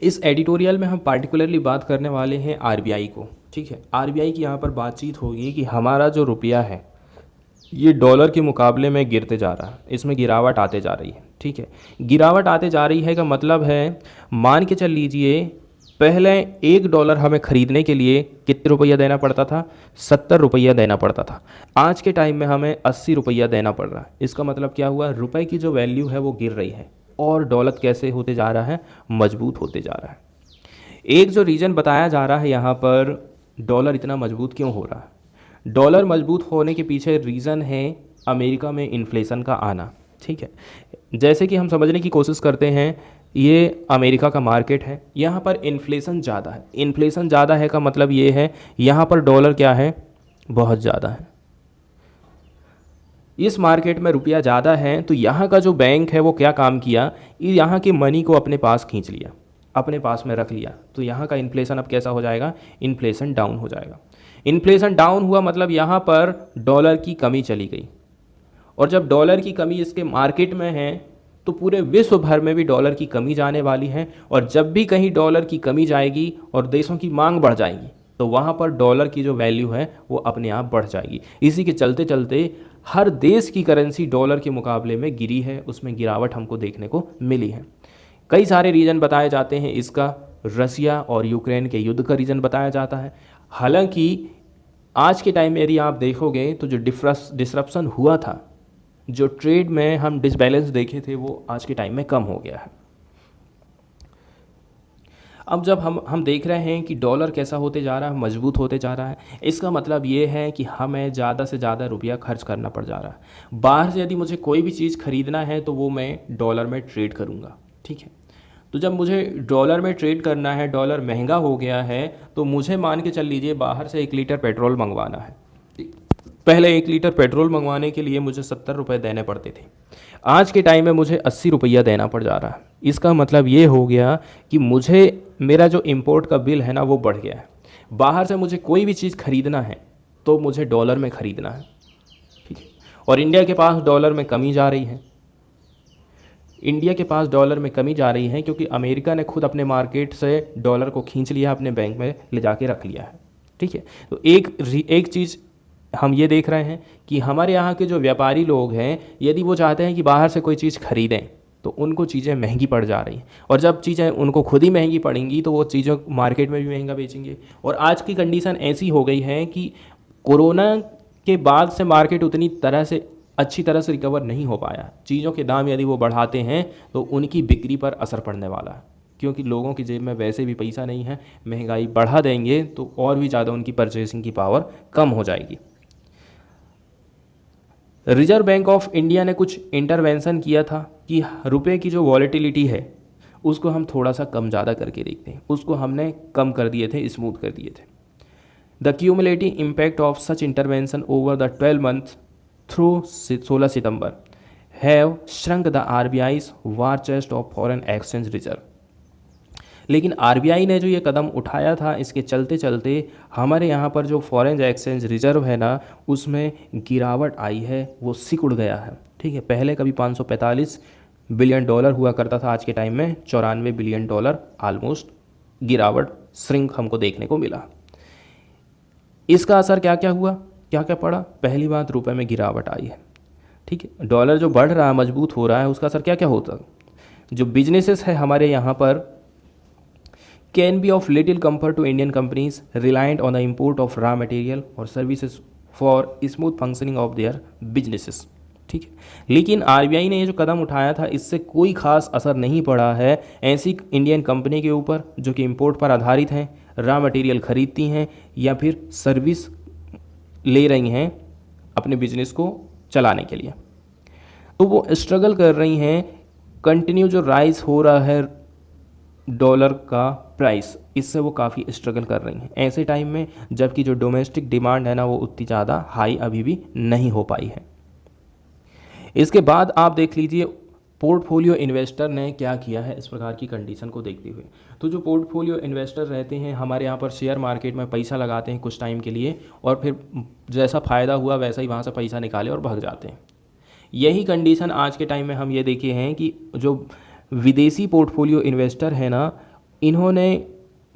इस एडिटोरियल में हम पार्टिकुलरली बात करने वाले हैं आरबीआई को। ठीक है, आरबीआई की यहाँ पर बातचीत होगी कि हमारा जो रुपया है ये डॉलर के मुकाबले में गिरते जा रहा है, इसमें गिरावट आते जा रही है। ठीक है, गिरावट आते जा रही है का मतलब है, मान के चल लीजिए पहले $1 हमें ख़रीदने के लिए कितने रुपया देना पड़ता था, 70 रुपया देना पड़ता था। आज के टाइम में हमें 80 रुपया देना पड़ रहा है। इसका मतलब क्या हुआ, रुपए की जो वैल्यू है वो गिर रही है और डॉलर कैसे होते जा रहा है, मजबूत होते जा रहा है। एक जो रीज़न बताया जा रहा है यहाँ पर डॉलर इतना मजबूत क्यों हो रहा है, डॉलर मजबूत होने के पीछे रीज़न है अमेरिका में इन्फ्लेशन का आना। ठीक है, जैसे कि हम समझने की कोशिश करते हैं, ये अमेरिका का मार्केट है, यहाँ पर इन्फ्लेशन ज़्यादा है। इन्फ्लेशन ज़्यादा है का मतलब ये है यहाँ पर डॉलर क्या है, बहुत ज़्यादा है। इस मार्केट में रुपया ज़्यादा है तो यहाँ का जो बैंक है वो क्या काम किया, यहाँ की मनी को अपने पास खींच लिया, अपने पास में रख लिया। तो यहाँ का इन्फ्लेशन अब कैसा हो जाएगा, इन्फ्लेशन डाउन हो जाएगा। इन्फ्लेशन डाउन हुआ मतलब यहाँ पर डॉलर की कमी चली गई, और जब डॉलर की कमी इसके मार्केट में है तो पूरे विश्व भर में भी डॉलर की कमी जाने वाली है। और जब भी कहीं डॉलर की कमी जाएगी और देशों की मांग बढ़ जाएगी तो वहाँ पर डॉलर की जो वैल्यू है वो अपने आप बढ़ जाएगी। इसी के चलते चलते हर देश की करेंसी डॉलर के मुकाबले में गिरी है, उसमें गिरावट हमको देखने को मिली है। कई सारे रीज़न बताए जाते हैं इसका, रसिया और यूक्रेन के युद्ध का रीज़न बताया जाता है। हालांकि आज के टाइम में यदि आप देखोगे तो जो डिसरप्शन हुआ था, जो ट्रेड में हम डिसबैलेंस देखे थे, वो आज के टाइम में कम हो गया है। अब जब हम देख रहे हैं कि डॉलर कैसा होते जा रहा है, मजबूत होते जा रहा है, इसका मतलब ये है कि हमें ज़्यादा से ज़्यादा रुपया खर्च करना पड़ जा रहा है। बाहर से यदि मुझे कोई भी चीज़ खरीदना है तो वो मैं डॉलर में ट्रेड करूँगा। ठीक है, तो जब मुझे डॉलर में ट्रेड करना है, डॉलर महंगा हो गया है, तो मुझे मान के चल लीजिए बाहर से 1 लीटर पेट्रोल मंगवाना है। पहले 1 लीटर पेट्रोल मंगवाने के लिए मुझे 70 रुपये देने पड़ते थे, आज के टाइम में मुझे 80 रुपया देना पड़ जा रहा है। इसका मतलब ये हो गया कि मुझे मेरा जो इंपोर्ट का बिल है ना वो बढ़ गया है। बाहर से मुझे कोई भी चीज़ खरीदना है तो मुझे डॉलर में ख़रीदना है। ठीक है, और इंडिया के पास डॉलर में कमी जा रही है, इंडिया के पास डॉलर में कमी जा रही है क्योंकि अमेरिका ने खुद अपने मार्केट से डॉलर को खींच लिया, अपने बैंक में ले जाके रख लिया है। ठीक है, तो एक चीज़ हम ये देख रहे हैं कि हमारे यहाँ के जो व्यापारी लोग हैं, यदि वो चाहते हैं कि बाहर से कोई चीज़ खरीदें तो उनको चीज़ें महंगी पड़ जा रही हैं, और जब चीज़ें उनको खुद ही महंगी पड़ेंगी तो वो चीज़ों मार्केट में भी महंगा बेचेंगे। और आज की कंडीशन ऐसी हो गई है कि कोरोना के बाद से मार्केट उतनी तरह से अच्छी तरह से रिकवर नहीं हो पाया। चीज़ों के दाम यदि वो बढ़ाते हैं तो उनकी बिक्री पर असर पड़ने वाला है, क्योंकि लोगों की जेब में वैसे भी पैसा नहीं है। महंगाई बढ़ा देंगे तो और भी ज़्यादा उनकी परचेसिंग की पावर कम हो जाएगी। रिजर्व बैंक ऑफ इंडिया ने कुछ इंटरवेंशन किया था कि रुपए की जो वॉलेटिलिटी है उसको हम थोड़ा सा कम ज़्यादा करके देखते हैं, उसको हमने कम कर दिए थे, स्मूथ कर दिए थे। The cumulative impact of such intervention over the 12 month through 16 September have shrunk the RBI's war chest of foreign exchange reserve. लेकिन आरबीआई ने जो ये कदम उठाया था, इसके चलते चलते हमारे यहाँ पर जो फॉरेन एक्सचेंज रिजर्व है ना, उसमें गिरावट आई है, वो सिकुड़ गया है। ठीक है, पहले कभी 545 बिलियन डॉलर हुआ करता था, आज के टाइम में 94 बिलियन डॉलर ऑलमोस्ट गिरावट श्रिंक हमको देखने को मिला। इसका असर क्या क्या हुआ, क्या क्या पड़ा। पहली बात, रुपए में गिरावट आई है। ठीक है, डॉलर जो बढ़ रहा है, मजबूत हो रहा है, उसका असर क्या क्या होता है। जो बिजनेसेस है हमारे यहाँ पर can be of little comfort to Indian companies reliant on the import of raw material or services for smooth functioning of their businesses। ठीक है, लेकिन आरबीआई ने ये जो कदम उठाया था इससे कोई खास असर नहीं पड़ा है ऐसी इंडियन कंपनी के ऊपर जो कि इंपोर्ट पर आधारित हैं, रॉ मटेरियल खरीदती हैं या फिर सर्विस ले रही हैं अपने बिजनेस को चलाने के लिए। तो वो स्ट्रगल कर रही हैं। कंटिन्यू जो राइज हो रहा है डॉलर का प्राइस, इससे वो काफ़ी स्ट्रगल कर रही हैं ऐसे टाइम में, जबकि जो डोमेस्टिक डिमांड है ना वो उतनी ज़्यादा हाई अभी भी नहीं हो पाई है। इसके बाद आप देख लीजिए पोर्टफोलियो इन्वेस्टर ने क्या किया है इस प्रकार की कंडीशन को देखते हुए। तो जो पोर्टफोलियो इन्वेस्टर रहते हैं हमारे यहाँ पर शेयर मार्केट में पैसा लगाते हैं कुछ टाइम के लिए, और फिर जैसा फ़ायदा हुआ वैसा ही वहाँ से पैसा निकाले और भाग जाते हैं। यही कंडीशन आज के टाइम में हम ये देखे हैं कि जो विदेशी पोर्टफोलियो इन्वेस्टर है ना, इन्होंने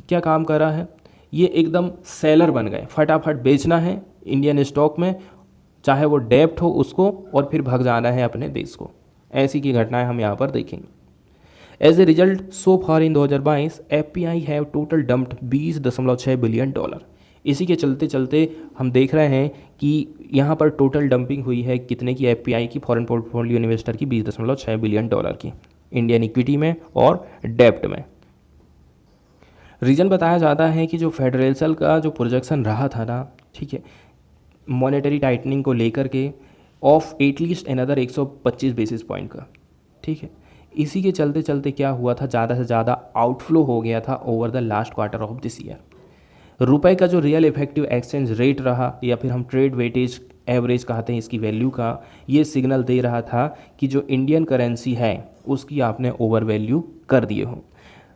क्या काम करा है, ये एकदम सेलर बन गए, फटाफट बेचना है इंडियन स्टॉक में, चाहे वो डेप्ट हो उसको, और फिर भाग जाना है अपने देश को। ऐसी की घटनाएं हम यहाँ पर देखेंगे। As a result so far in 2022 FPI have total dumped 20.6 billion dollar. इसी के चलते चलते हम देख रहे हैं कि यहाँ पर टोटल डंपिंग हुई है कितने की, एफपीआई की, फॉरेन पोर्टफोलियो इन्वेस्टर की, 20.6 बिलियन डॉलर की, इंडियन इक्विटी में और डेप्ट में। रीज़न बताया जाता है कि जो फेडरल का जो प्रोजेक्शन रहा था ना, ठीक है, मॉनेटरी टाइटनिंग को लेकर के of at least another 125 basis point का, ठीक है, इसी के चलते चलते क्या हुआ था, ज़्यादा से ज़्यादा आउटफ्लो हो गया था over the last quarter of this year. रुपए का जो रियल इफेक्टिव एक्सचेंज रेट रहा, या फिर हम ट्रेड वेटेज एवरेज कहते हैं इसकी वैल्यू का, ये सिग्नल दे रहा था कि जो इंडियन करेंसी है उसकी आपने ओवर वैल्यू कर दिए हो।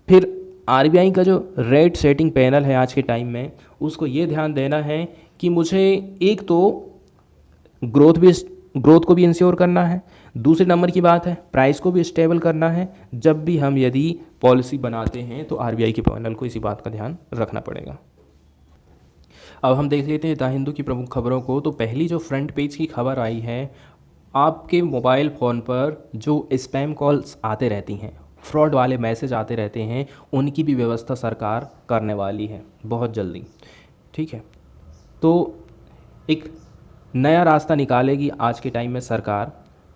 फिर आरबीआई का जो रेट सेटिंग पैनल है आज के टाइम में, उसको ये ध्यान देना है कि मुझे एक तो ग्रोथ को भी इंश्योर करना है, दूसरे नंबर की बात है प्राइस को भी स्टेबल करना है। जब भी हम यदि पॉलिसी बनाते हैं तो आरबीआई के पैनल को इसी बात का ध्यान रखना पड़ेगा। अब हम देख लेते हैं द हिंदू की प्रमुख खबरों को। तो पहली जो फ्रंट पेज की खबर आई है, आपके मोबाइल फ़ोन पर जो स्पैम कॉल्स आते रहती हैं, फ्रॉड वाले मैसेज आते रहते हैं, उनकी भी व्यवस्था सरकार करने वाली है बहुत जल्दी, ठीक है। तो एक नया रास्ता निकालेगी आज के टाइम में सरकार,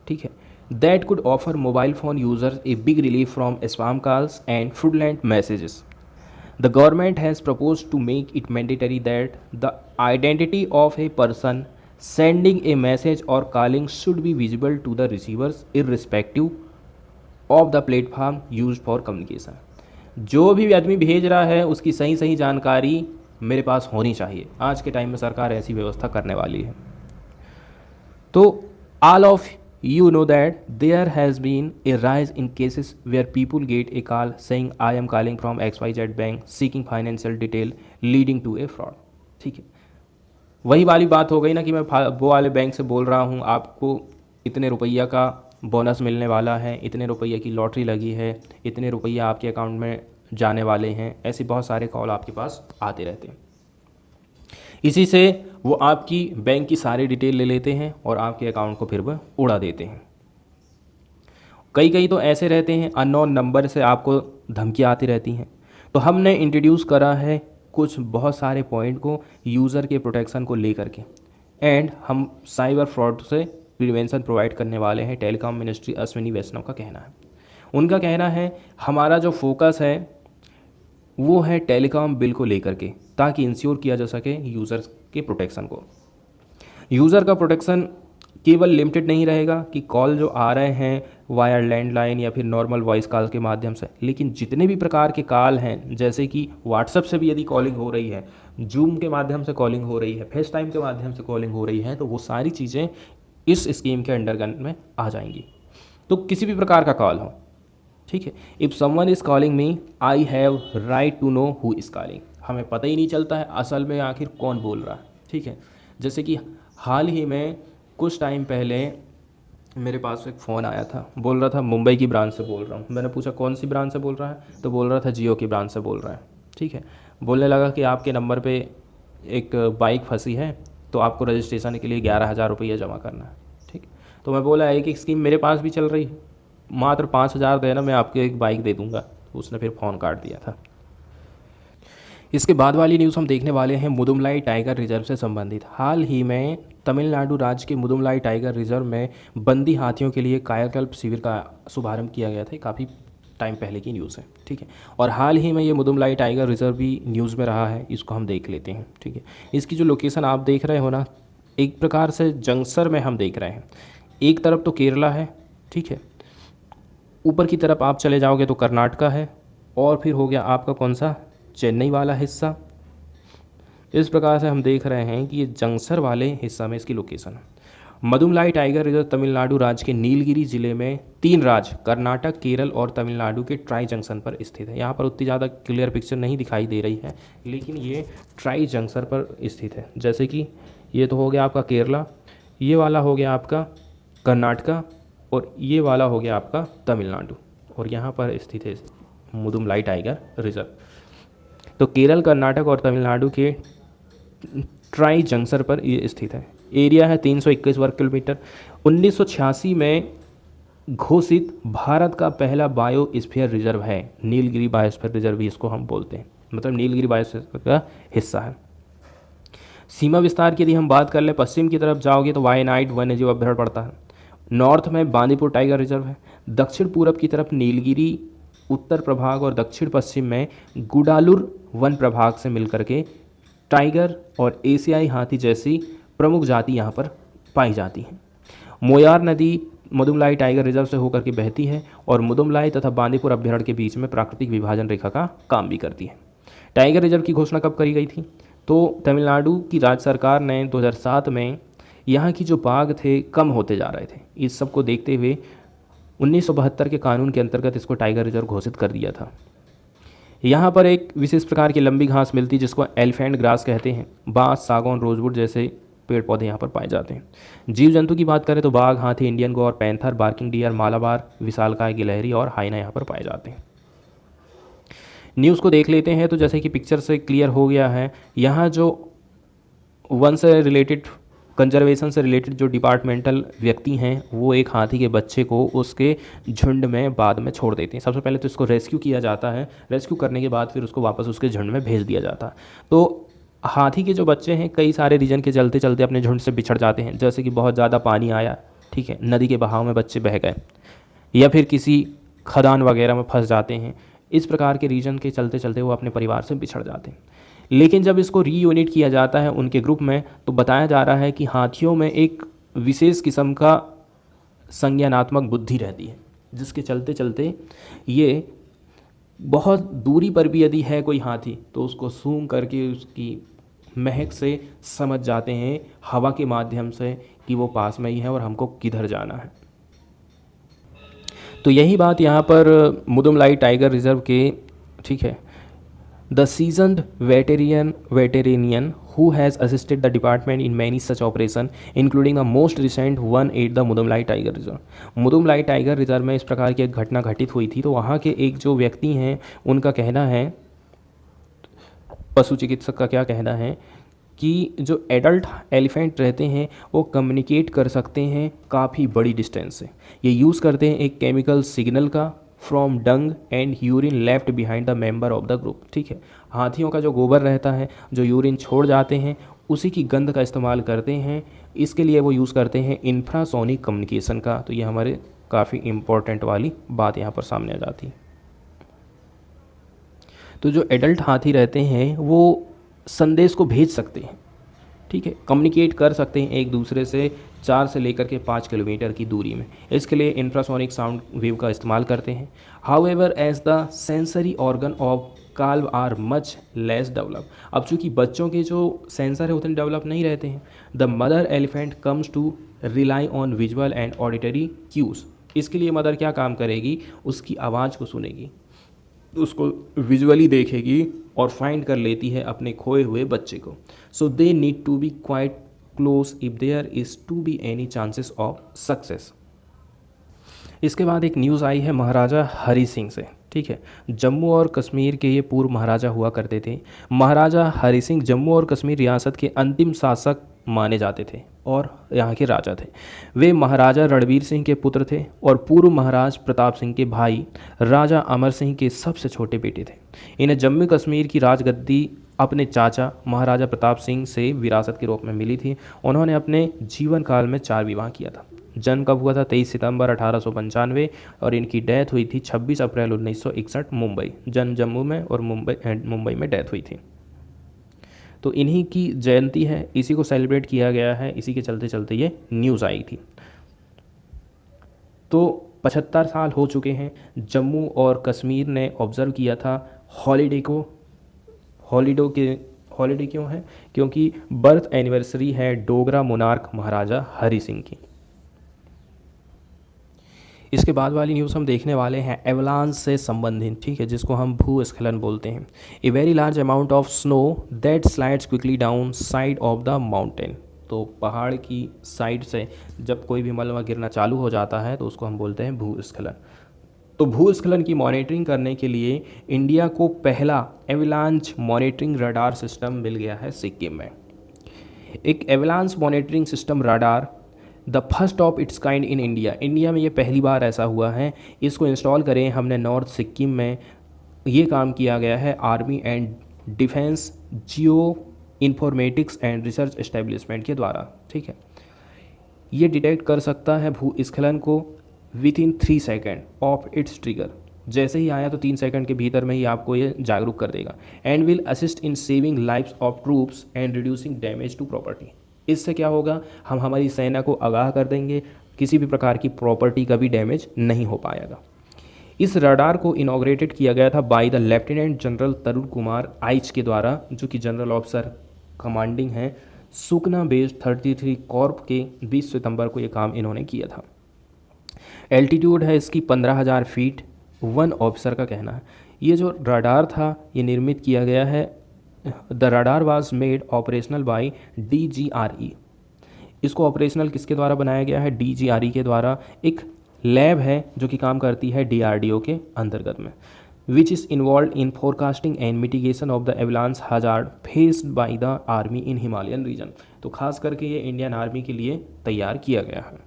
ठीक है, that could offer mobile phone users a big relief from spam calls and fraudulent messages. The government has proposed to make it mandatory that the identity of a person sending a message or calling should be visible to the receivers irrespective of the platform used for communication। जो भी आदमी भेज रहा है उसकी सही सही जानकारी मेरे पास होनी चाहिए। आज के टाइम में सरकार ऐसी व्यवस्था करने वाली है। तो all of you know that there has been a rise in cases where people get a call saying I am calling from XYZ bank seeking financial detail leading to a fraud। ठीक है, वही वाली बात हो गई ना कि मैं वो वाले बैंक से बोल रहा हूँ, आपको इतने रुपया का बोनस मिलने वाला है, इतने रुपये की लॉटरी लगी है, इतने रुपये आपके अकाउंट में जाने वाले हैं। ऐसे बहुत सारे कॉल आपके पास आते रहते हैं। इसी से वो आपकी बैंक की सारी डिटेल ले लेते हैं और आपके अकाउंट को फिर वह उड़ा देते हैं। कई तो ऐसे रहते हैं अननोन नंबर से आपको धमकियाँ आती रहती हैं। तो हमने इंट्रोड्यूस करा है कुछ बहुत सारे पॉइंट को यूज़र के प्रोटेक्शन को लेकर के, एंड हम साइबर फ्रॉड से प्रिवेंशन प्रोवाइड करने वाले हैं। टेलीकॉम मिनिस्ट्री अश्विनी वैष्णव का कहना है, उनका कहना है हमारा जो फोकस है वो है टेलीकॉम बिल को लेकर के, ताकि इंश्योर किया जा सके यूज़र्स के प्रोटेक्शन को। यूज़र का प्रोटेक्शन केवल लिमिटेड नहीं रहेगा कि कॉल जो आ रहे हैं वाया लैंडलाइन या फिर नॉर्मल वॉइस कॉल के माध्यम से, लेकिन जितने भी प्रकार के कॉल हैं, जैसे कि व्हाट्सएप से भी यदि कॉलिंग हो रही है, जूम के माध्यम से कॉलिंग हो रही है, फेस टाइम के माध्यम से कॉलिंग हो रही है, तो वो सारी चीज़ें इस स्कीम के अंडरगन में आ जाएंगी। तो किसी भी प्रकार का कॉल हो, ठीक है, if someone is calling me I have right to know who is calling. हमें पता ही नहीं चलता है असल में आखिर कौन बोल रहा है, ठीक है। जैसे कि हाल ही में कुछ टाइम पहले मेरे पास एक फ़ोन आया था, बोल रहा था मुंबई की ब्रांच से बोल रहा हूँ। मैंने पूछा कौन सी ब्रांच से बोल रहा है, तो बोल रहा था जियो की ब्रांच से बोल रहा है, ठीक है। बोलने लगा कि आपके नंबर पे एक बाइक फंसी है, तो आपको रजिस्ट्रेशन के लिए 11,000 रुपये जमा करना है, ठीक। तो मैं बोला एक स्कीम मेरे पास भी चल रही है, मात्र 5,000 देना, मैं आपको एक बाइक दे दूँगा। तो उसने फिर फ़ोन काट दिया था। इसके बाद वाली न्यूज़ हम देखने वाले हैं मुदुमलाई टाइगर रिजर्व से संबंधित। हाल ही में तमिलनाडु राज्य के मुदुमलाई टाइगर रिजर्व में बंदी हाथियों के लिए कायाकल्प शिविर का शुभारंभ किया गया था। काफ़ी टाइम पहले की न्यूज़ है, ठीक है। और हाल ही में ये मुदुमलाई टाइगर रिजर्व भी न्यूज़ में रहा है, इसको हम देख लेते हैं, ठीक है। इसकी जो लोकेशन आप देख रहे हो ना, एक प्रकार से जंक्शर में हम देख रहे हैं। एक तरफ तो केरला है, ठीक है, ऊपर की तरफ आप चले जाओगे तो कर्नाटका है, और फिर हो गया आपका कौन सा, चेन्नई वाला हिस्सा। इस प्रकार से हम देख रहे हैं कि ये जंक्शर वाले हिस्सा में इसकी लोकेशन है। मदुमलाई टाइगर रिजर्व तमिलनाडु राज्य के नीलगिरी जिले में 3 राज्य कर्नाटक, केरल और तमिलनाडु के ट्राई जंक्शन पर स्थित है। यहाँ पर उतनी ज़्यादा क्लियर पिक्चर नहीं दिखाई दे रही है, लेकिन ये ट्राई जंक्शन पर स्थित है। जैसे कि ये तो हो गया आपका केरला, ये वाला हो गया आपका कर्नाटका, और ये वाला हो गया आपका तमिलनाडु, और यहाँ पर स्थित है मुदुमलाई टाइगर रिजर्व। तो केरल, कर्नाटक और तमिलनाडु के ट्राई जंक्शन पर ये स्थित है। एरिया है 321 वर्ग किलोमीटर। 1986 में घोषित भारत का पहला बायोस्फीयर रिजर्व है। नीलगिरी बायोस्फीयर रिजर्व भी इसको हम बोलते हैं, मतलब नीलगिरी बायोस्फीयर का हिस्सा है। सीमा विस्तार की यदि हम बात कर लें, पश्चिम की तरफ जाओगे तो वायनाड वन्यजीव अभ्यारण्य पड़ता है। नॉर्थ में बांदीपुर टाइगर रिजर्व है। दक्षिण पूरब की तरफ नीलगिरी उत्तर प्रभाग और दक्षिण पश्चिम में गुडालुर वन प्रभाग से मिलकर के टाइगर और एशियाई हाथी जैसी प्रमुख जाति यहाँ पर पाई जाती हैं। मोयार नदी मुदुमलाई टाइगर रिजर्व से होकर के बहती है और मुदुमलाई तथा बांदीपुर अभ्यारण्य के बीच में प्राकृतिक विभाजन रेखा का काम भी करती है। टाइगर रिजर्व की घोषणा कब करी गई थी? तो तमिलनाडु की राज्य सरकार ने 2007 में यहाँ की जो बाघ थे कम होते जा रहे थे, इस सब को देखते हुए 1972 के कानून के अंतर्गत इसको टाइगर रिजर्व घोषित कर दिया था। यहाँ पर एक विशेष प्रकार की लंबी घास मिलती है जिसको एलिफेंट ग्रास कहते हैं। बांस, सागौन, रोजवुड जैसे पेड़ पौधे यहाँ पर पाए जाते हैं। जीव जंतु की बात करें तो बाघ, हाथी, इंडियन गौर, पैंथर, बार्किंग डियर, मालाबार, विशालकाय गिलहरी और हाइना यहाँ पर पाए जाते हैं। न्यूज़ को देख लेते हैं। तो जैसे कि पिक्चर से क्लियर हो गया है, यहाँ जो वन से रिलेटेड, कंजर्वेशन से रिलेटेड जो डिपार्टमेंटल व्यक्ति हैं वो एक हाथी के बच्चे को उसके झुंड में बाद में छोड़ देते हैं। सबसे पहले तो इसको रेस्क्यू किया जाता है, रेस्क्यू करने के बाद फिर उसको वापस उसके झुंड में भेज दिया जाता है। तो हाथी के जो बच्चे हैं कई सारे रीजन के चलते चलते अपने झुंड से बिछड़ जाते हैं। जैसे कि बहुत ज़्यादा पानी आया, ठीक है, नदी के बहाव में बच्चे बह गए, या फिर किसी खदान वगैरह में फंस जाते हैं। इस प्रकार के रीजन के चलते चलते वो अपने परिवार से बिछड़ जाते हैं। लेकिन जब इसको रीयूनिट किया जाता है उनके ग्रुप में, तो बताया जा रहा है कि हाथियों में एक विशेष किस्म का संज्ञानात्मक बुद्धि रहती है, जिसके चलते चलते ये बहुत दूरी पर भी यदि है कोई हाथी तो उसको सूंघ करके उसकी महक से समझ जाते हैं हवा के माध्यम से कि वो पास में ही है और हमको किधर जाना है। तो यही बात यहाँ पर मुदुमलाई टाइगर रिजर्व के, ठीक है, the seasoned veterinarian who has assisted the department in many such operation including the most recent one at the Mudumalai tiger reserve. Mudumalai tiger reserve में इस प्रकार की एक घटना घटित हुई थी। तो वहाँ के एक जो व्यक्ति हैं उनका कहना है, पशु चिकित्सक का क्या कहना है कि जो एडल्ट एलिफेंट रहते हैं वो कम्युनिकेट कर सकते हैं काफ़ी बड़ी डिस्टेंस से। ये यूज़ करते हैं एक केमिकल सिग्नल का from Dang and urine left behind the member of the group. ठीक है, हाथियों का जो गोबर रहता है, जो यूरिन छोड़ जाते हैं, उसी की गंध का इस्तेमाल करते हैं। इसके लिए वो यूज़ करते हैं इंफ्रासोनिक कम्युनिकेशन का। तो ये हमारे काफ़ी इम्पोर्टेंट वाली बात यहाँ पर सामने आ जाती है। तो जो एडल्ट हाथी रहते हैं वो संदेश को भेज सकते हैं, ठीक है, कम्युनिकेट कर सकते हैं एक दूसरे से 4 से लेकर के 5 किलोमीटर की दूरी में। इसके लिए इंफ्रासोनिक साउंड वेव का इस्तेमाल करते हैं। However as the sensory organ of calves are much less develop. अब चूँकि बच्चों के जो सेंसर है उतने डेवलप नहीं रहते हैं, the mother elephant comes to rely on visual and auditory cues. इसके लिए मदर क्या काम करेगी, उसकी आवाज़ को सुनेगी, उसको विजुअली देखेगी और फाइंड कर लेती है अपने खोए हुए बच्चे को। So they need to be quite close if there is to be any chances of success. इसके बाद एक न्यूज़ आई है महाराजा हरि सिंह से, ठीक है। जम्मू और कश्मीर के ये पूर्व महाराजा हुआ करते थे। महाराजा हरि सिंह जम्मू और कश्मीर रियासत के अंतिम शासक माने जाते थे और यहाँ के राजा थे। वे महाराजा रणबीर सिंह के पुत्र थे और पूर्व महाराज प्रताप सिंह के भाई राजा अमर सिंह के सबसे छोटे बेटे थे। इन्हें जम्मू कश्मीर की राजगद्दी अपने चाचा महाराजा प्रताप सिंह से विरासत के रूप में मिली थी। उन्होंने अपने जीवन काल में 4 विवाह किया था। जन्म कब हुआ था? 23 सितंबर 1895 और इनकी डेथ हुई थी 26 अप्रैल 1961 मुंबई। जन्म जम्मू में और मुंबई में डेथ हुई थी। तो इन्हीं की जयंती है, इसी को सेलिब्रेट किया गया है, इसी के चलते चलते ये न्यूज़ आई थी। तो 75 साल हो चुके हैं जम्मू और कश्मीर ने ऑब्ज़र्व किया था हॉलीडे को। हॉलीडे क्यों है? क्योंकि बर्थ एनिवर्सरी है डोगरा मोनार्क महाराजा हरि सिंह की। इसके बाद वाली न्यूज़ हम देखने वाले हैं एवलांच से संबंधित, ठीक है, जिसको हम भूस्खलन बोलते हैं। A very large amount of snow that slides quickly down side of the mountain. तो पहाड़ की साइड से जब कोई भी मलबा गिरना चालू हो जाता है तो उसको हम बोलते हैं भूस्खलन। तो भूस्खलन की मॉनिटरिंग करने के लिए इंडिया को पहला एवलांच मॉनिटरिंग रडार सिस्टम मिल गया है सिक्किम में। एक avalanche monitoring system radar, the first of its kind in India. India में ये पहली बार ऐसा हुआ है। इसको इंस्टॉल करें हमने नॉर्थ सिक्किम में। ये काम किया गया है army and defence Jio informatics and research establishment के द्वारा। ठीक है, ये डिटेक्ट कर सकता है भूस्खलन को with in 3 second of its trigger. जैसे ही आया तो 3 सेकंड के भीतर में ही आपको ये जागरूक कर देगा। And will assist in saving lives of troops and reducing damage to property. इससे क्या होगा, हम हमारी सेना को आगाह कर देंगे, किसी भी प्रकार की प्रॉपर्टी का भी डैमेज नहीं हो पाएगा। इस रडार को इनॉग्रेटेड किया गया था बाय द लेफ्टिनेंट जनरल तरुण कुमार आइच के द्वारा, जो कि जनरल ऑफिसर कमांडिंग हैं सुकना बेस्ड 33 कॉर्प के। 20 सितंबर को ये काम इन्होंने किया था। एल्टीट्यूड है इसकी 15,000 फीट, 1 ऑफिसर का कहना है। ये जो रडार था ये निर्मित किया गया है, the radar was made operational by DGRE। इसको ऑपरेशनल किसके द्वारा बनाया गया है, DGRE के द्वारा। एक लैब है जो कि काम करती है DRDO के अंतर्गत में, which is involved in forecasting and mitigation of the avalanche hazard faced by the army in Himalayan region. तो खास करके ये इंडियन आर्मी के लिए तैयार किया गया है।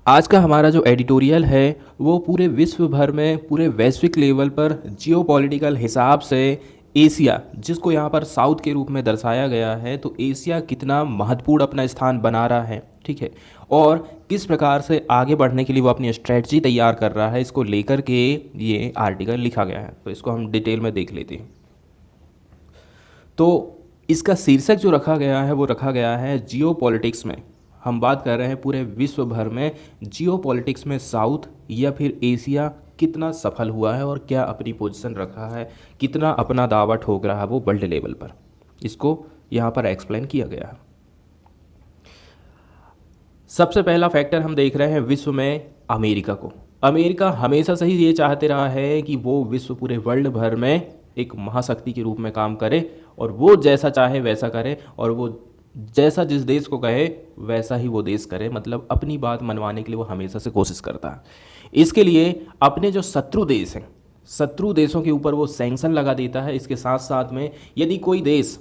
आज का हमारा जो एडिटोरियल है वो पूरे विश्व भर में, पूरे वैश्विक लेवल पर जियोपॉलिटिकल हिसाब से एशिया, जिसको यहाँ पर साउथ के रूप में दर्शाया गया है, तो एशिया कितना महत्वपूर्ण अपना स्थान बना रहा है, ठीक है, और किस प्रकार से आगे बढ़ने के लिए वो अपनी स्ट्रेटजी तैयार कर रहा है, इसको लेकर के ये आर्टिकल लिखा गया है। तो इसको हम डिटेल में देख लेते हैं। तो इसका शीर्षक जो रखा गया है वो रखा गया है जियोपॉलिटिक्स में। हम बात कर रहे हैं पूरे विश्व भर में जियोपॉलिटिक्स में साउथ या फिर एशिया कितना सफल हुआ है और क्या अपनी पोजीशन रखा है, कितना अपना दावा ठोक रहा है वो वर्ल्ड लेवल पर। इसको यहाँ पर एक्सप्लेन किया गया है। सबसे पहला फैक्टर हम देख रहे हैं विश्व में अमेरिका को। अमेरिका हमेशा से ही ये चाहते रहा है कि वो विश्व पूरे वर्ल्ड भर में एक महाशक्ति के रूप में काम करे और वो जैसा चाहे वैसा करे और वो जैसा जिस देश को कहे वैसा ही वो देश करे, मतलब अपनी बात मनवाने के लिए वो हमेशा से कोशिश करता है। इसके लिए अपने जो शत्रु देश हैं, शत्रु देशों के ऊपर वो सैंक्शन लगा देता है। इसके साथ साथ में यदि कोई देश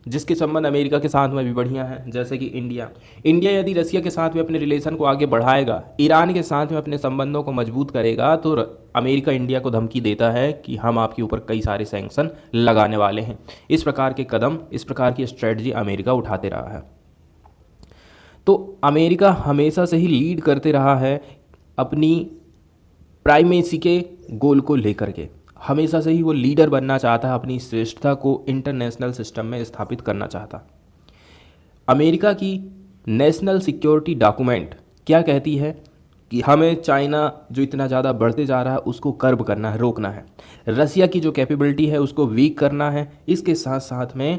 जिसके संबंध अमेरिका के साथ में भी बढ़िया है, जैसे कि इंडिया यदि रसिया के साथ में अपने रिलेशन को आगे बढ़ाएगा, ईरान के साथ में अपने संबंधों को मजबूत करेगा, तो अमेरिका इंडिया को धमकी देता है कि हम आपके ऊपर कई सारे सैंक्शन लगाने वाले हैं। इस प्रकार के कदम, इस प्रकार की स्ट्रेटजी अमेरिका उठाते रहा है। तो अमेरिका हमेशा से ही लीड करते रहा है अपनी प्राइमेसी के गोल को लेकर के। हमेशा से ही वो लीडर बनना चाहता है, अपनी श्रेष्ठता को इंटरनेशनल सिस्टम में स्थापित करना चाहता। अमेरिका की नेशनल सिक्योरिटी डॉक्यूमेंट क्या कहती है कि हमें चाइना जो इतना ज़्यादा बढ़ते जा रहा है उसको कर्ब करना है, रोकना है। रसिया की जो कैपेबिलिटी है उसको वीक करना है। इसके साथ साथ में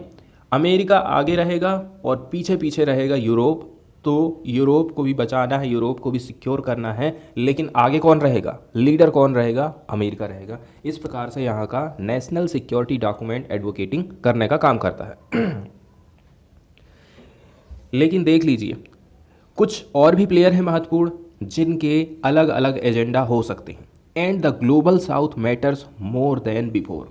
अमेरिका आगे रहेगा और पीछे पीछे रहेगा यूरोप। तो यूरोप को भी बचाना है, यूरोप को भी सिक्योर करना है, लेकिन आगे कौन रहेगा, लीडर कौन रहेगा, अमेरिका रहेगा। इस प्रकार से यहाँ का नेशनल सिक्योरिटी डॉक्यूमेंट एडवोकेटिंग करने का काम करता है। लेकिन देख लीजिए कुछ और भी प्लेयर हैं महत्वपूर्ण जिनके अलग अलग एजेंडा हो सकते हैं। And the global south matters more than before.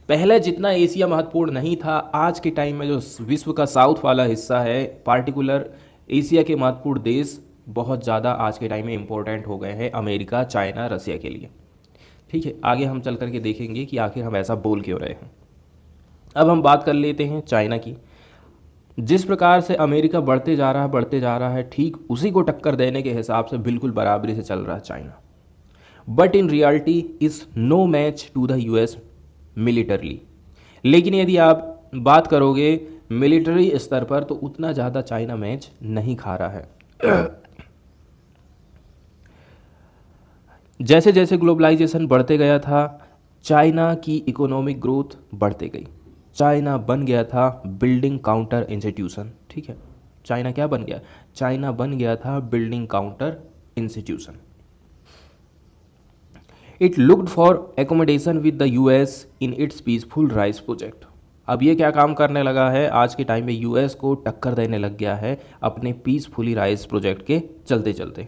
पहले जितना एशिया महत्वपूर्ण नहीं था, आज के टाइम में जो विश्व का साउथ वाला हिस्सा है, पार्टिकुलर एशिया के महत्वपूर्ण देश बहुत ज़्यादा आज के टाइम में इम्पोर्टेंट हो गए हैं अमेरिका, चाइना, रसिया के लिए। ठीक है, आगे हम चल करके देखेंगे कि आखिर हम ऐसा बोल क्यों रहे हैं। अब हम बात कर लेते हैं चाइना की। जिस प्रकार से अमेरिका बढ़ते जा रहा है, ठीक उसी को टक्कर देने के हिसाब से बिल्कुल बराबरी से चल रहा है China. But in reality is no match to the US militarily. लेकिन यदि आप बात करोगे मिलिट्री स्तर पर तो उतना ज़्यादा चाइना मैच नहीं खा रहा है। जैसे जैसे ग्लोबलाइजेशन बढ़ते गया था, चाइना की इकोनॉमिक ग्रोथ बढ़ते गई। चाइना बन गया था बिल्डिंग काउंटर इंस्टीट्यूशन। ठीक है, चाइना क्या बन गया, चाइना बन गया था building counter institution. It looked for accommodation with the US in its peaceful rise project. अब ये क्या काम करने लगा है, आज के टाइम में US को टक्कर देने लग गया है अपने पीसफुली राइज प्रोजेक्ट के चलते चलते।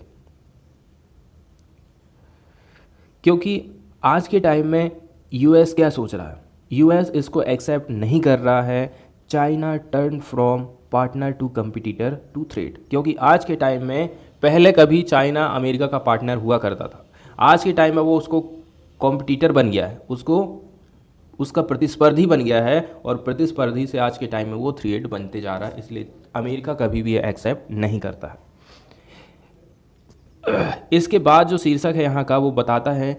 क्योंकि आज के टाइम में यूएस क्या सोच रहा है, यूएस इसको एक्सेप्ट नहीं कर रहा है। China turn from partner to competitor to threat, क्योंकि आज के टाइम में, पहले कभी चाइना अमेरिका का पार्टनर हुआ करता था, आज के टाइम में वो उसको कॉम्पिटिटर बन गया है, उसका प्रतिस्पर्धी बन गया है, और प्रतिस्पर्धी से आज के टाइम में वो थ्रेट बनते जा रहा है। इसलिए अमेरिका कभी भी एक्सेप्ट नहीं करता है। इसके बाद जो शीर्षक है यहाँ का वो बताता है,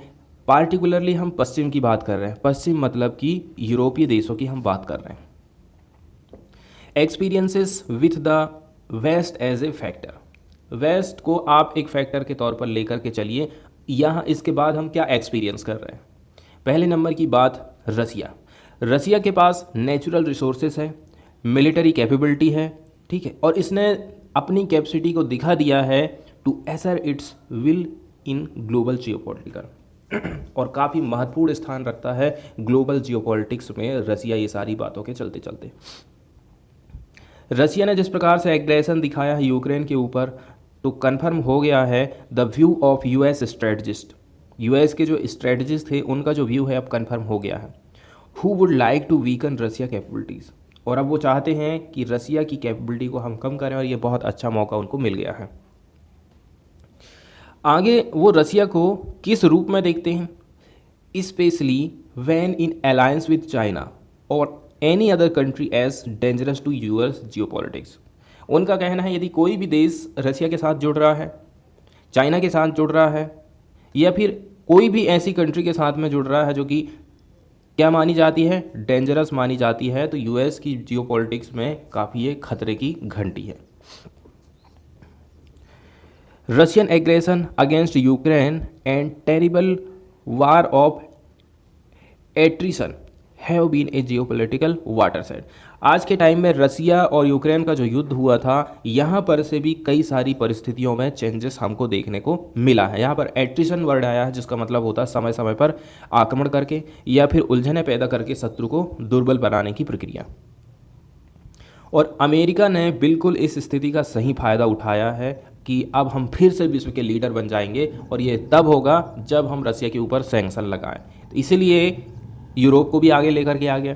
पार्टिकुलरली हम पश्चिम की बात कर रहे हैं, पश्चिम मतलब कि यूरोपीय देशों की हम बात कर रहे हैं। Experiences with the West as a factor, West को आप एक फैक्टर के तौर पर लेकर के चलिए। यहाँ इसके बाद हम क्या एक्सपीरियंस कर रहे हैं। पहले नंबर की बात, रसिया के पास नेचुरल रिसोर्सेस है, मिलिट्री कैपेबिलिटी है, ठीक है, और इसने अपनी कैपेसिटी को दिखा दिया है to assert its will in global geopolitical, और काफ़ी महत्वपूर्ण स्थान रखता है ग्लोबल जियोपॉलिटिक्स में रसिया, ये सारी बातों के चलते चलते। रसिया ने जिस प्रकार से एग्रेशन दिखाया है यूक्रेन के ऊपर, तो कन्फर्म हो गया है the view of US strategist, US के जो स्ट्रेटजिस्ट थे उनका जो व्यू है अब कन्फर्म हो गया है। Who would like to weaken Russia capabilities, और अब वो चाहते हैं कि रसिया की कैपेबिलिटी को हम कम करें, और ये बहुत अच्छा मौका उनको मिल गया है। आगे वो रसिया को किस रूप में देखते हैं, specially when in alliance with China और any other country as dangerous to US geopolitics. उनका कहना है यदि कोई भी देश रसिया के साथ जुड़ रहा है, चाइना के साथ जुड़ रहा है, या फिर कोई भी ऐसी कंट्री के साथ में जुड़ रहा है जो कि क्या मानी जाती है, डेंजरस मानी जाती है, तो यूएस की जियोपॉलिटिक्स में काफ़ी ये खतरे की घंटी है। Russian aggression against Ukraine and terrible war of attrition have been a geopolitical watershed. आज के टाइम में रसिया और यूक्रेन का जो युद्ध हुआ था, यहाँ पर से भी कई सारी परिस्थितियों में चेंजेस हमको देखने को मिला है। यहाँ पर एट्रिशन वर्ड आया है, जिसका मतलब होता है समय समय पर आक्रमण करके या फिर उलझनें पैदा करके शत्रु को दुर्बल बनाने की प्रक्रिया। और अमेरिका ने बिल्कुल इस स्थिति का सही फायदा उठाया है कि अब हम फिर से विश्व के लीडर बन जाएंगे, और ये तब होगा जब हम रसिया के ऊपर सैंक्शन लगाएं। तो इसीलिए यूरोप को भी आगे लेकर के आ गया,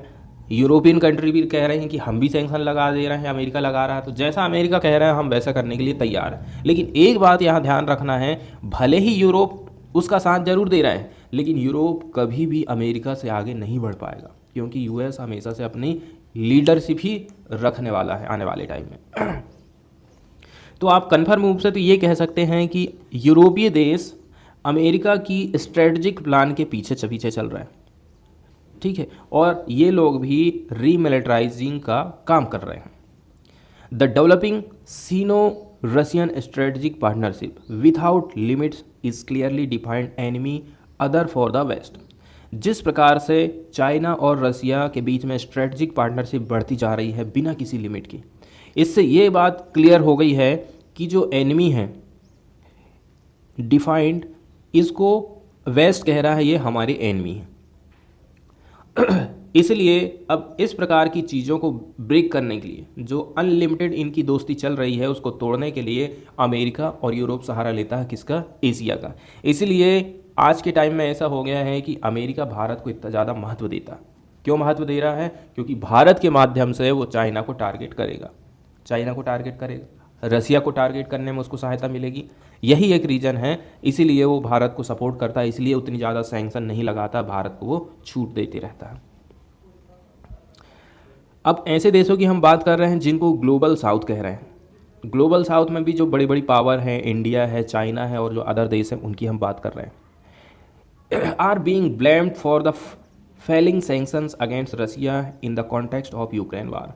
यूरोपियन कंट्री भी कह रहे हैं कि हम भी सैंक्शन लगा दे रहे हैं, अमेरिका लगा रहा है, तो जैसा अमेरिका कह रहा है हम वैसा करने के लिए तैयार हैं। लेकिन एक बात यहाँ ध्यान रखना है, भले ही यूरोप उसका साथ जरूर दे रहा है, लेकिन यूरोप कभी भी अमेरिका से आगे नहीं बढ़ पाएगा, क्योंकि यूएस हमेशा से अपनी लीडरशिप ही रखने वाला है आने वाले टाइम में। तो आप कन्फर्म रूप से तो ये कह सकते हैं कि यूरोपीय देश अमेरिका की स्ट्रेटजिक प्लान के पीछे पीछे चल रहा है, ठीक है, और ये लोग भी रीमिलिटराइजिंग का काम कर रहे हैं। The developing Sino Russian strategic partnership without limits is clearly defined enemy other for the West. जिस प्रकार से चाइना और रसिया के बीच में स्ट्रेटजिक पार्टनरशिप बढ़ती जा रही है बिना किसी लिमिट की, इससे ये बात क्लियर हो गई है कि जो एनिमी है डिफाइंड, इसको वेस्ट कह रहा है ये हमारे एनिमी है। इसलिए अब इस प्रकार की चीज़ों को ब्रेक करने के लिए, जो अनलिमिटेड इनकी दोस्ती चल रही है, उसको तोड़ने के लिए अमेरिका और यूरोप सहारा लेता है किसका, एशिया का। इसलिए आज के टाइम में ऐसा हो गया है कि अमेरिका भारत को इतना ज़्यादा महत्व देता है। क्यों महत्व दे रहा है? क्योंकि भारत के माध्यम से वो चाइना को टारगेट करेगा, रसिया को टारगेट करने में उसको सहायता मिलेगी। यही एक रीज़न है, इसीलिए वो भारत को सपोर्ट करता है, इसलिए उतनी ज़्यादा सैंक्शन नहीं लगाता, भारत को वो छूट देते रहता है। अब ऐसे देशों की हम बात कर रहे हैं जिनको ग्लोबल साउथ कह रहे हैं। ग्लोबल साउथ में भी जो बड़ी बड़ी पावर हैं, इंडिया है, चाइना है और जो अदर देश हैं, उनकी हम बात कर रहे हैं। Are being blamed for the failing sanctions against Russia in the context of Ukraine war.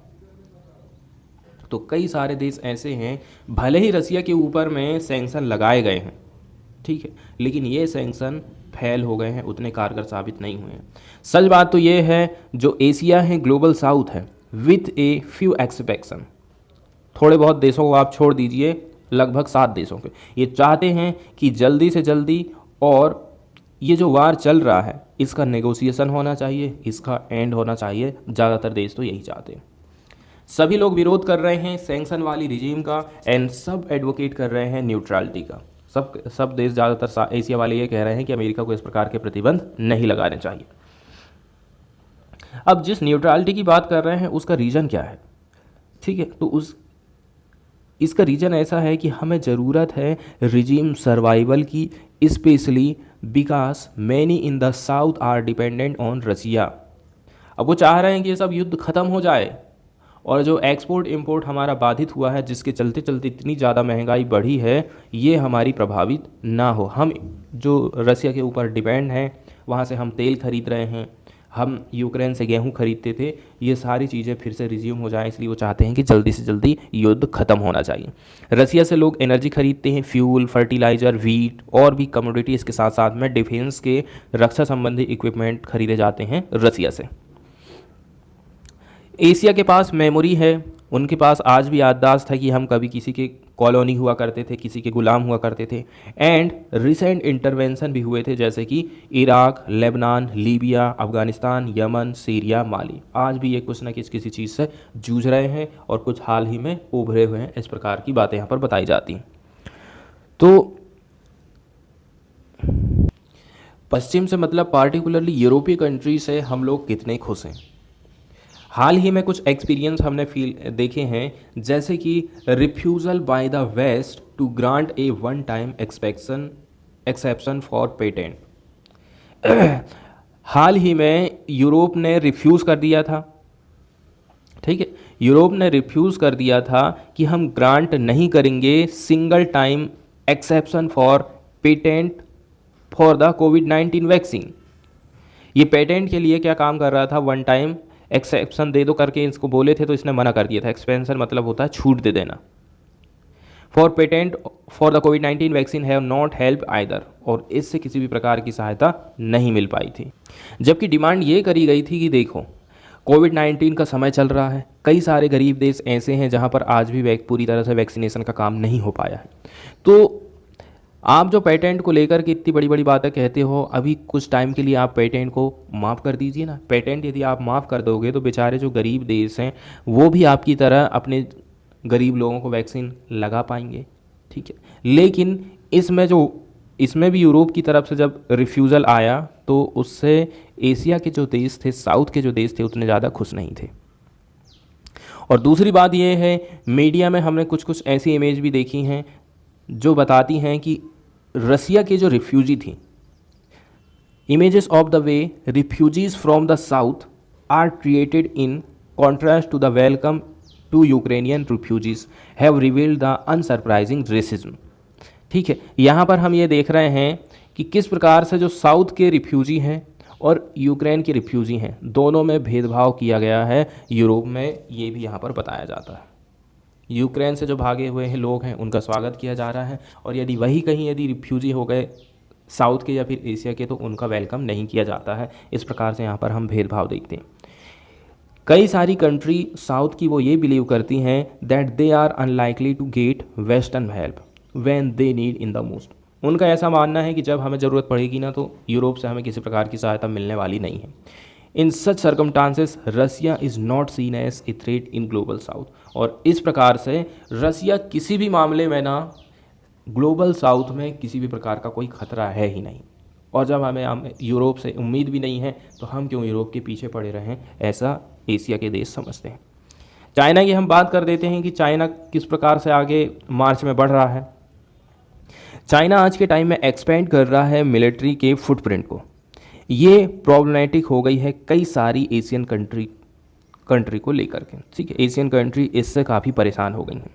तो कई सारे देश ऐसे हैं, भले ही रसिया के ऊपर में सैंक्शन लगाए गए हैं, ठीक है, लेकिन ये सैंक्शन फेल हो गए हैं, उतने कारगर साबित नहीं हुए हैं। सच बात तो ये है, जो एशिया है, ग्लोबल साउथ है, विथ ए फ्यू एक्सेप्शन, थोड़े बहुत देशों को आप छोड़ दीजिए, लगभग 7 देशों के, ये चाहते हैं कि जल्दी से जल्दी, और ये जो वार चल रहा है इसका नेगोशिएशन होना चाहिए, इसका एंड होना चाहिए। ज़्यादातर देश तो यही चाहते हैं। सभी लोग विरोध कर रहे हैं सैंक्शन वाली रिजीम का, एंड सब एडवोकेट कर रहे हैं न्यूट्रलिटी का। सब देश, ज़्यादातर एशिया वाले ये कह रहे हैं कि अमेरिका को इस प्रकार के प्रतिबंध नहीं लगाने चाहिए। अब जिस न्यूट्रलिटी की बात कर रहे हैं उसका रीज़न क्या है, ठीक है, तो इसका रीज़न ऐसा है कि हमें ज़रूरत है रिजीम सर्वाइवल की, specially because many in the south are dependent on Russia. अब वो चाह रहे हैं कि ये सब युद्ध ख़त्म हो जाए और जो एक्सपोर्ट इंपोर्ट हमारा बाधित हुआ है, जिसके चलते चलते इतनी ज़्यादा महंगाई बढ़ी है, ये हमारी प्रभावित ना हो। हम जो रसिया के ऊपर डिपेंड हैं, वहाँ से हम तेल खरीद रहे हैं, हम यूक्रेन से गेहूं खरीदते थे, ये सारी चीज़ें फिर से रिज्यूम हो जाएं, इसलिए वो चाहते हैं कि जल्दी से जल्दी युद्ध ख़त्म होना चाहिए। रसिया से लोग एनर्जी खरीदते हैं, फ्यूल, फर्टिलाइज़र, वीट और भी कमोडिटीज़ के साथ साथ में डिफेंस के रक्षा संबंधी इक्विपमेंट खरीदे जाते हैं रसिया से। एशिया के पास मेमोरी है, उनके पास आज भी याददाश्त है कि हम कभी किसी के कॉलोनी हुआ करते थे, किसी के गुलाम हुआ करते थे। एंड रिसेंट इंटरवेंशन भी हुए थे, जैसे कि Iraq, Lebanon, Libya, Afghanistan, Yemen, Syria, Mali. आज भी ये कुछ ना कुछ किसी चीज़ से जूझ रहे हैं और कुछ हाल ही में उभरे हुए हैं, इस प्रकार की बातें यहाँ पर बताई जाती हैं। तो पश्चिम से मतलब पार्टिकुलरली यूरोपीय कंट्री से हम लोग कितने खुश हैं। हाल ही में कुछ एक्सपीरियंस हमने देखे हैं, जैसे कि refusal by the west to grant a one time exception for patent. हाल ही में यूरोप ने रिफ्यूज़ कर दिया था, ठीक है, यूरोप ने रिफ्यूज़ कर दिया था कि हम ग्रांट नहीं करेंगे single time exception for patent for the covid vaccine. ये पेटेंट के लिए क्या काम कर रहा था, वन टाइम एक्सेप्शन दे दो करके इसको बोले थे, तो इसने मना कर दिया था। एक्सपेंशन मतलब होता है छूट दे देना। For patent for the covid vaccine have not help either, और इससे किसी भी प्रकार की सहायता नहीं मिल पाई थी। जबकि डिमांड ये करी गई थी कि देखो कोविड-19 का समय चल रहा है, कई सारे गरीब देश ऐसे हैं जहाँ पर आज भी पूरी तरह से वैक्सीनेशन का काम नहीं हो पाया है। तो आप जो पेटेंट को लेकर के इतनी बड़ी बड़ी बातें कहते हो, अभी कुछ टाइम के लिए आप पेटेंट को माफ़ कर दीजिए ना। पेटेंट यदि आप माफ़ कर दोगे तो बेचारे जो गरीब देश हैं वो भी आपकी तरह अपने गरीब लोगों को वैक्सीन लगा पाएंगे, ठीक है। लेकिन इसमें भी यूरोप की तरफ से जब रिफ्यूज़ल आया तो उससे एशिया के जो देश थे, साउथ के जो देश थे, उतने ज़्यादा खुश नहीं थे। और दूसरी बात यह है, मीडिया में हमने कुछ कुछ ऐसी इमेज भी देखी हैं जो बताती हैं कि रसिया के जो रिफ्यूजी थी, images of the way refugees from the south are created in contrast to the welcome to Ukrainian refugees have revealed the unsurprising racism. ठीक है, यहाँ पर हम ये देख रहे हैं कि किस प्रकार से जो साउथ के रिफ्यूजी हैं और यूक्रेन के रिफ्यूजी हैं, दोनों में भेदभाव किया गया है। यूरोप में ये भी यहाँ पर बताया जाता है। यूक्रेन से जो भागे हुए हैं लोग हैं उनका स्वागत किया जा रहा है, और यदि वही कहीं यदि रिफ्यूजी हो गए साउथ के या फिर एशिया के तो उनका वेलकम नहीं किया जाता है। इस प्रकार से यहाँ पर हम भेदभाव देखते हैं। कई सारी कंट्री साउथ की वो ये बिलीव करती हैं that they are unlikely to get western help when they need in the most. उनका ऐसा मानना है कि जब हमें ज़रूरत पड़ेगी ना तो यूरोप से हमें किसी प्रकार की सहायता मिलने वाली नहीं है। In such circumstances Russia is not seen as a threat in global south. और इस प्रकार से रसिया किसी भी मामले में ना ग्लोबल साउथ में किसी भी प्रकार का कोई खतरा है ही नहीं। और जब हमें यूरोप से उम्मीद भी नहीं है तो हम क्यों यूरोप के पीछे पड़े रहें, ऐसा एशिया के देश समझते हैं। चाइना की हम बात कर देते हैं कि चाइना किस प्रकार से आगे मार्च में बढ़ रहा है। चाइना आज के टाइम में एक्सपेंड कर रहा है मिलिट्री के फुटप्रिंट को। ये प्रॉब्लमेटिक हो गई है कई सारी एशियन कंट्री को लेकर के, ठीक है। एशियन कंट्री इससे काफ़ी परेशान हो गई हैं।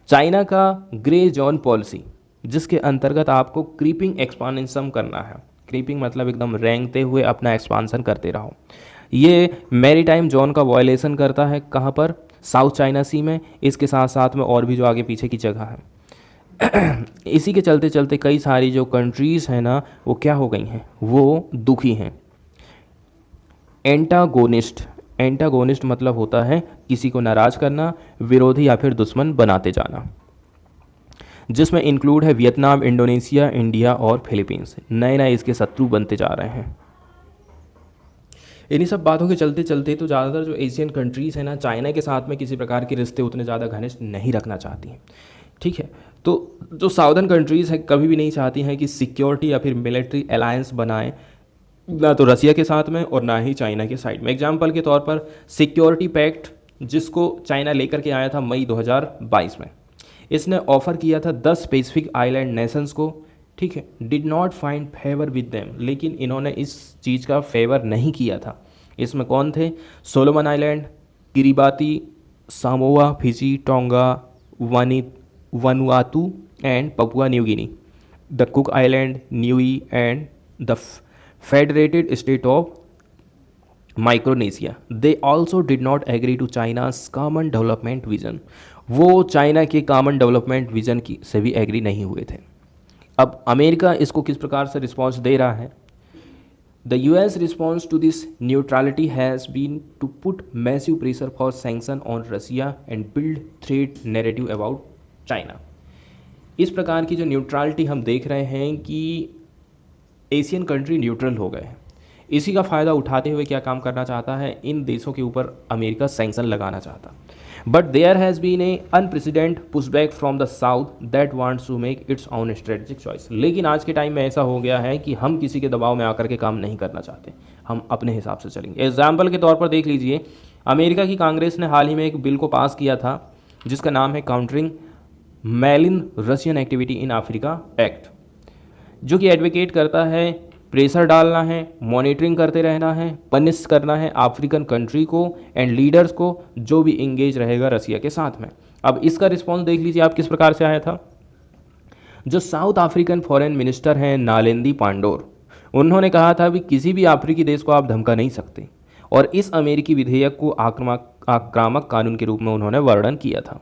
चाइना का ग्रे जोन पॉलिसी, जिसके अंतर्गत आपको क्रीपिंग एक्सपांशन करना है। क्रीपिंग मतलब एकदम रेंगते हुए अपना एक्सपांशन करते रहो। ये मैरीटाइम जोन का वायलेशन करता है। कहाँ पर? साउथ चाइना सी में। इसके साथ साथ में और भी जो आगे पीछे की जगह है। इसी के चलते चलते कई सारी जो कंट्रीज़ हैं ना वो क्या हो गई हैं, वो दुखी हैं। एंटागोनिस्ट मतलब होता है किसी को नाराज़ करना, विरोधी या फिर दुश्मन बनाते जाना, जिसमें इंक्लूड है वियतनाम, इंडोनेशिया, इंडिया और फिलीपींस। नए नए इसके शत्रु बनते जा रहे हैं। इन्हीं सब बातों के चलते चलते तो ज़्यादातर जो एशियन कंट्रीज़ हैं ना चाइना के साथ में किसी प्रकार के रिश्ते उतने ज़्यादा घनिष्ठ नहीं रखना चाहती हैं, ठीक है। तो जो साउदर्न कंट्रीज़ हैं कभी भी नहीं चाहती हैं कि सिक्योरिटी या फिर मिलिट्री अलायंस बनाएं, ना तो रसिया के साथ में और ना ही चाइना के साइड में। एग्जाम्पल के तौर पर सिक्योरिटी पैक्ट जिसको चाइना लेकर के आया था मई 2022 में, इसने ऑफर किया था 10 स्पेसिफिक आइलैंड नेशंस को, ठीक है, did not find favour with them, लेकिन इन्होंने इस चीज़ का फेवर नहीं किया था। इसमें कौन थे? Solomon Island, Kiribati, Samoa, Fiji, Tonga, Vanuatu and Papua New Guinea, the Cook Island, Niue and the federated state of Micronesia. They also did not agree to China's common development vision. वो China के common development vision की से भी agree नहीं हुए थे। अब America इसको किस प्रकार से रिस्पॉन्स दे रहा है? The US response to this neutrality has been to put massive pressure for sanction on Russia and build threat narrative about China। इस प्रकार की जो न्यूट्रलिटी हम देख रहे हैं कि एशियन कंट्री न्यूट्रल हो गए हैं, इसी का फ़ायदा उठाते हुए क्या काम करना चाहता है? इन देशों के ऊपर अमेरिका सैंक्शन लगाना चाहता। But there has been an unprecedented pushback from the South that wants to make its own strategic choice. लेकिन आज के टाइम में ऐसा हो गया है कि हम किसी के दबाव में आकर के काम नहीं करना चाहते, हम अपने हिसाब से चलेंगे। एग्जाम्पल के तौर पर देख लीजिए, अमेरिका की कांग्रेस ने हाल ही में एक बिल को पास किया था जिसका नाम है countering malign Russian activity in Africa act, जो कि एडवोकेट करता है प्रेशर डालना है, मॉनिटरिंग करते रहना है, पनिश करना है अफ्रीकन कंट्री को एंड लीडर्स को जो भी इंगेज रहेगा रसिया के साथ में। अब इसका रिस्पॉन्स देख लीजिए आप किस प्रकार से आया था। जो साउथ अफ्रीकन फॉरेन मिनिस्टर हैं नालेंदी पांडोर, उन्होंने कहा था भी किसी भी अफ्रीकी देश को आप धमका नहीं सकते, और इस अमेरिकी विधेयक को आक्रामक कानून के रूप में उन्होंने वर्णन किया था।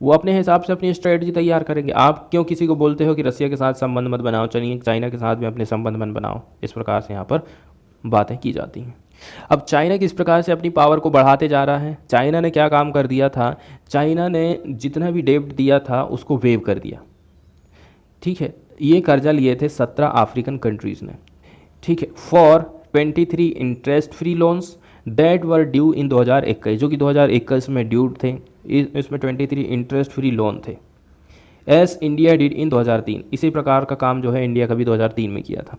वो अपने हिसाब से अपनी स्ट्रेटजी तैयार करेंगे। आप क्यों किसी को बोलते हो कि रसिया के साथ संबंध मत बनाओ, चलिए चाइना के साथ भी अपने संबंध मत बनाओ। इस प्रकार से यहाँ पर बातें की जाती हैं। अब चाइना किस प्रकार से अपनी पावर को बढ़ाते जा रहा है? चाइना ने क्या काम कर दिया था? चाइना ने जितना भी डेब्ट दिया था उसको वेव कर दिया, ठीक है। ये कर्जा लिए थे 17 अफ्रीकन कंट्रीज़ ने, ठीक है, for 23 interest free loans that were due इन 2021, जो कि 2021 में ड्यू थे। इसमें 23 इंटरेस्ट फ्री लोन थे, एस इंडिया डिड इन 2003। इसी प्रकार का काम जो है इंडिया का भी 2003 में किया था।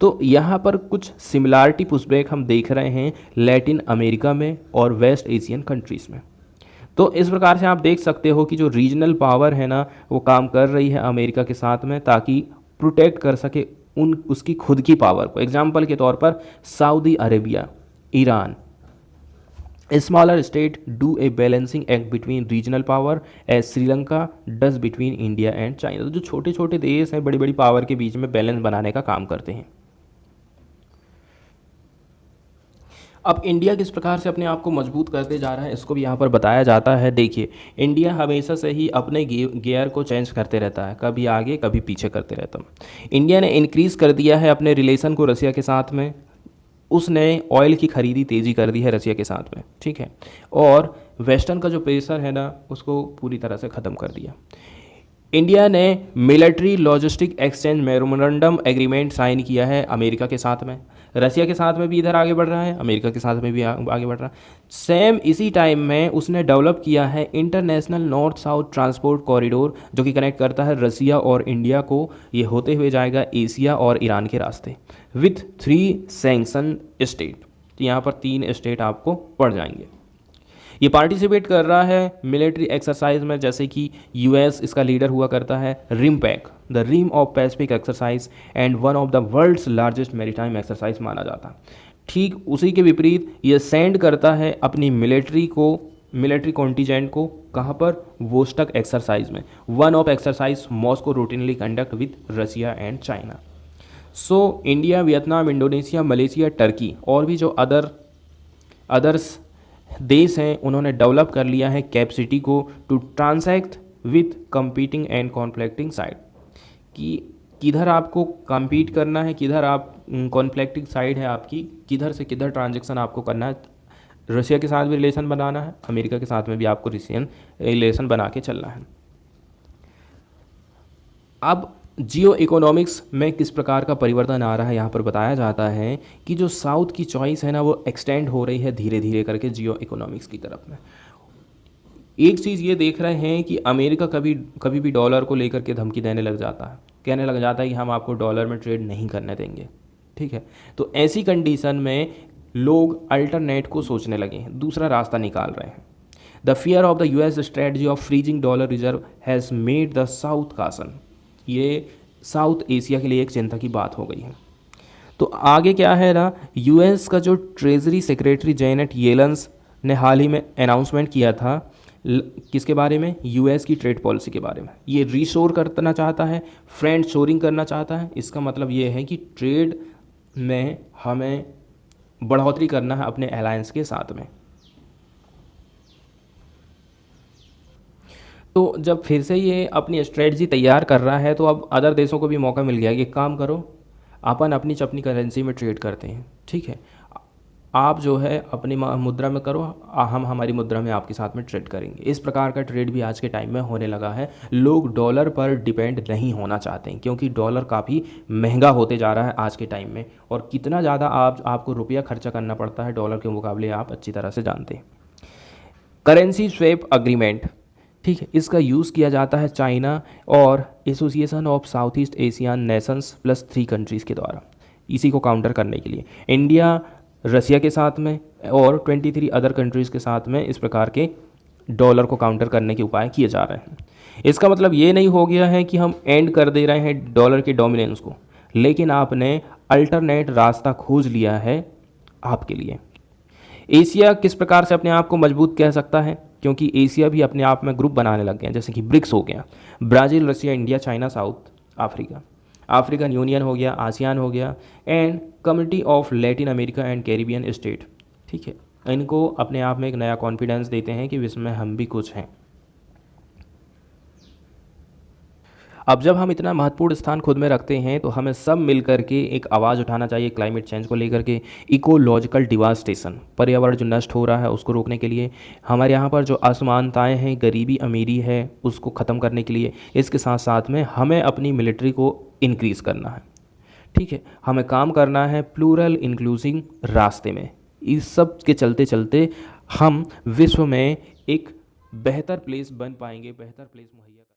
तो यहाँ पर कुछ सिमिलरिटी पुशबैक हम देख रहे हैं लैटिन अमेरिका में और वेस्ट एशियन कंट्रीज़ में। तो इस प्रकार से आप देख सकते हो कि जो रीजनल पावर है ना, वो काम कर रही है अमेरिका के साथ में ताकि प्रोटेक्ट कर सके उसकी खुद की पावर को। एग्जाम्पल के तौर पर Saudi Arabia, Iran, smaller state do a balancing act between regional power as Sri Lanka does between India and China. तो जो छोटे छोटे देश हैं बड़ी बड़ी पावर के बीच में बैलेंस बनाने का काम करते हैं। अब इंडिया किस प्रकार से अपने आप को मजबूत करते जा रहा है इसको भी यहाँ पर बताया जाता है। देखिए, इंडिया हमेशा से ही अपने गियर को चेंज करते रहता है, कभी आगे कभी पीछे करते रहता है। इंडिया ने इंक्रीज़ कर दिया है अपने रिलेशन को रसिया के साथ में, उसने ऑयल की खरीदी तेज़ी कर दी है रसिया के साथ में, ठीक है, और वेस्टर्न का जो प्रेशर है ना उसको पूरी तरह से ख़त्म कर दिया। इंडिया ने military logistic exchange memorandum agreement sign किया है अमेरिका के साथ में। रसिया के साथ में भी इधर आगे बढ़ रहा है, अमेरिका के साथ में भी आगे बढ़ रहा है। सेम इसी टाइम में उसने डेवलप किया है international north south transport corridor, जो कि कनेक्ट करता है रसिया और इंडिया को। ये होते हुए जाएगा एशिया और ईरान के रास्ते विथ 3 सैंक्शन स्टेट। तो यहाँ पर 3 स्टेट आपको पड़ जाएंगे। ये पार्टिसिपेट कर रहा है मिलिट्री एक्सरसाइज में, जैसे कि यूएस इसका लीडर हुआ करता है। RIMPAC, the rim of Pacific exercise and one of the world's largest maritime exercise माना जाता है। ठीक उसी के विपरीत ये सेंड करता है अपनी मिलिट्री कॉन्टीजेंट को, कहाँ पर? वोस्टक एक्सरसाइज में। One of exercise Moscow routinely conduct with Russia and China. So India, Vietnam, Indonesia, Malaysia, Turkey और भी जो अदर्स देश हैं उन्होंने डेवलप कर लिया है कैपेसिटी को to transact with competing and conflicting side, कि किधर आपको कम्पीट करना है, किधर आप कॉन्फ्लिक्टिंग साइड है आपकी, किधर से किधर ट्रांजैक्शन आपको करना है। रसिया के साथ भी रिलेशन बनाना है, अमेरिका के साथ में भी आपको रिलेशन बना के चलना है। अब जियो इकोनॉमिक्स में किस प्रकार का परिवर्तन आ रहा है यहाँ पर बताया जाता है कि जो साउथ की चॉइस है ना वो एक्सटेंड हो रही है धीरे धीरे करके जियो इकोनॉमिक्स की तरफ में। एक चीज़ ये देख रहे हैं कि अमेरिका कभी कभी भी डॉलर को लेकर के धमकी देने लग जाता है, कहने लग जाता है कि हम आपको डॉलर में ट्रेड नहीं करने देंगे। ठीक है, तो ऐसी कंडीशन में लोग अल्टरनेट को सोचने लगे हैं, दूसरा रास्ता निकाल रहे हैं। The fear of the US strategy of freezing dollar reserve has made the south कासन, ये साउथ एशिया के लिए एक चिंता की बात हो गई है। तो आगे क्या है ना, यूएस का जो ट्रेजरी सेक्रेटरी जेनेट येलेंस ने हाल ही में अनाउंसमेंट किया था किसके बारे में, यूएस की ट्रेड पॉलिसी के बारे में। ये रीशोर करना चाहता है, फ्रेंड शोरिंग करना चाहता है। इसका मतलब ये है कि ट्रेड में हमें बढ़ोतरी करना है अपने अलायंस के साथ में। तो जब फिर से ये अपनी स्ट्रेटजी तैयार कर रहा है तो अब अदर देशों को भी मौका मिल गया कि एक काम करो, अपन अपनी अपनी करेंसी में ट्रेड करते हैं। ठीक है, आप जो है अपनी मुद्रा में करो, हम हमारी मुद्रा में आपके साथ में ट्रेड करेंगे। इस प्रकार का ट्रेड भी आज के टाइम में होने लगा है। लोग डॉलर पर डिपेंड नहीं होना चाहते हैं क्योंकि डॉलर काफ़ी महंगा होते जा रहा है आज के टाइम में, और कितना ज़्यादा आपको रुपया खर्चा करना पड़ता है डॉलर के मुकाबले आप अच्छी तरह से जानते हैं। करेंसी स्वैप अग्रीमेंट, ठीक है, इसका यूज़ किया जाता है चाइना और association of south east Asian Nations +3 countries के द्वारा, इसी को काउंटर करने के लिए। इंडिया रसिया के साथ में और 23 अदर कंट्रीज़ के साथ में इस प्रकार के डॉलर को काउंटर करने के उपाय किए जा रहे हैं। इसका मतलब ये नहीं हो गया है कि हम एंड कर दे रहे हैं डॉलर के डोमिनेंस को, लेकिन आपने अल्टरनेट रास्ता खोज लिया है आपके लिए। एशिया किस प्रकार से अपने आप को मजबूत कह सकता है, क्योंकि एशिया भी अपने आप में ग्रुप बनाने लग गए हैं, जैसे कि ब्रिक्स हो गया, Brazil, Russia, India, China, South Africa, African Union हो गया, आसियान हो गया, and community of Latin America and Caribbean state. ठीक है, इनको अपने आप में एक नया कॉन्फिडेंस देते हैं कि इसमें हम भी कुछ हैं। अब जब हम इतना महत्वपूर्ण स्थान खुद में रखते हैं तो हमें सब मिल कर के एक आवाज़ उठाना चाहिए क्लाइमेट चेंज को लेकर के। इकोलॉजिकल डिवास्टेशन, पर्यावरण जो नष्ट हो रहा है उसको रोकने के लिए, हमारे यहाँ पर जो असमानताएं हैं, गरीबी अमीरी है, उसको ख़त्म करने के लिए, इसके साथ साथ में हमें अपनी मिलिट्री को इनक्रीज़ करना है। ठीक है, हमें काम करना है प्लूरल इंक्लूसिव रास्ते में। इस सब के चलते चलते हम विश्व में एक बेहतर प्लेस बन पाएंगे, बेहतर प्लेस मुहैया